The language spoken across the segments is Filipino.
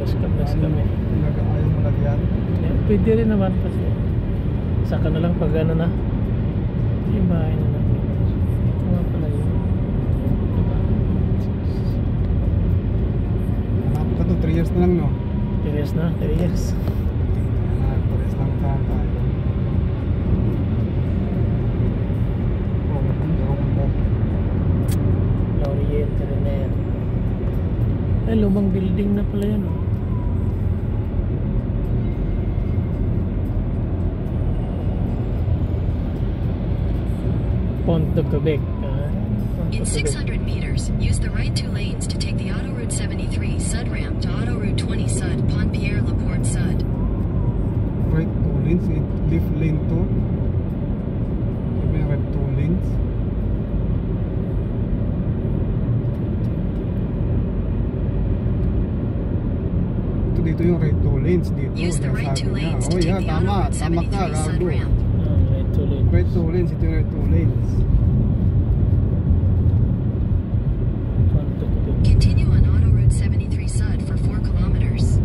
Mas kami. Ayaw mo lagyan? Yeah, pwede rin naman kasi. Saka na lang pag ano na. Yung bahay na namin. Ito nga pala yun. Hanap ka to, 3 years na lang, no? 3 years na, 3 years. 3 years lang tayo. Laurient rin na yan. Ay, lumang building na pala yan, oh. Pont de Quebec. In 600 meters, use the right 2 lanes to take the Autoroute 73 Sud ramp to Autoroute 20 Sud, Pont-Pierre Laporte Sud. Right 2 lanes, left lane 2. May right 2 lanes. Ito dito yung right 2 lanes dito. Use the right 2 lanes to take the Autoroute 73 Sud ramp. Right 2 lanes. Right 2 lanes, ito yung right 2 lanes. Pont de Quebec. Continue on Autoroute 73 Sud for 4 kilometers.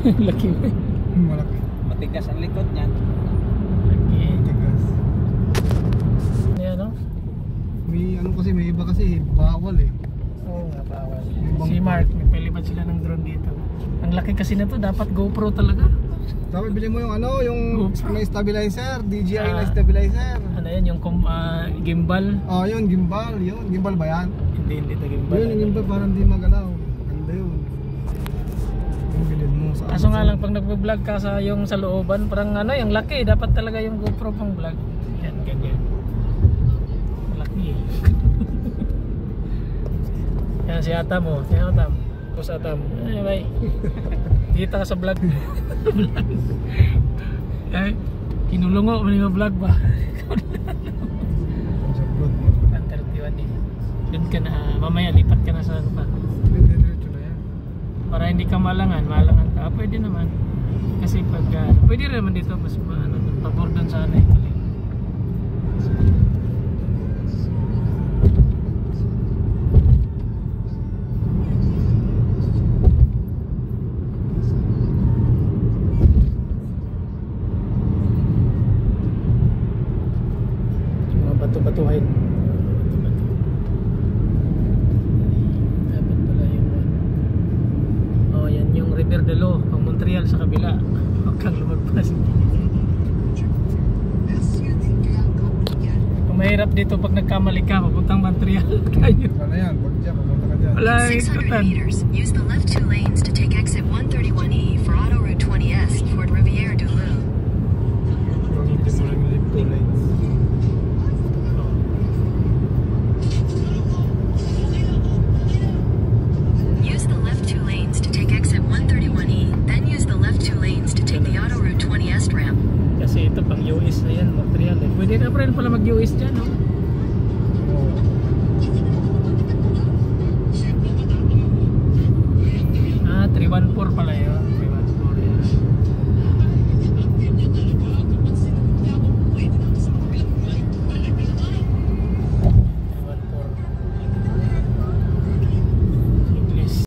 Laki mo. Malaki. Matigas ang likod niyan. Laki. Tigas. Yan, no? May ano kasi, may iba kasi bawal eh. Oo nga, bawal. Ibang Si Mark, nagpalipad sila ng drone dito. Ang laki kasi na to, dapat GoPro talaga. Sabi bili mo yung ano, yung GoPro. may stabilizer, DJI Ah. na stabilizer. Ano yan, yung gimbal? Oh, yun, gimbal. Yun, gimbal ba yan? Hindi ito gimbal. Yun, yung gimbal parang di magalaw. Ganda yun. Yung bilhin mo sa Kaso nga lang, pag nagpa-vlog ka sa yung sa looban, parang ano, yung laki, dapat talaga yung GoPro pang vlog. Yan, ganyan. Malaki eh. Yan, si Atam mo. Si Atam. Kus Atam. Ay, bye. Kita ka sa vlog. Vlog. Ay, kinulungo mo yung vlog ba? sa vlog mo. 131 eh. Doon ka na, mamaya lipat ka na sa ano pa. Diretso na yan. Para hindi ka malangan ka. Pwede naman. Kasi pag, pwede rin naman dito, mas ano, pabor doon sa ano ito. Batuhin. Dapat pala yung oh, yan yung River de Lo, pang Montreal sa kabila. Huwag kang lumagpas. Kung mahirap dito pag nagkamali ka, papuntang Montreal tayo. Wala yan, pag dyan, pumunta ka dyan. Wala 600 meters, use the left 2 lanes to take exit 131E for Autoroute 20S, Fort Rivière du Loup. Hindi mo lang left 2 lanes. Use the left 2 lanes to take exit 131E, then use the left 2 lanes to take the Autoroute 20S ramp. Kasi ito pang US na yan, Montreal eh. Pwede na pa rin pala mag-US dyan, no?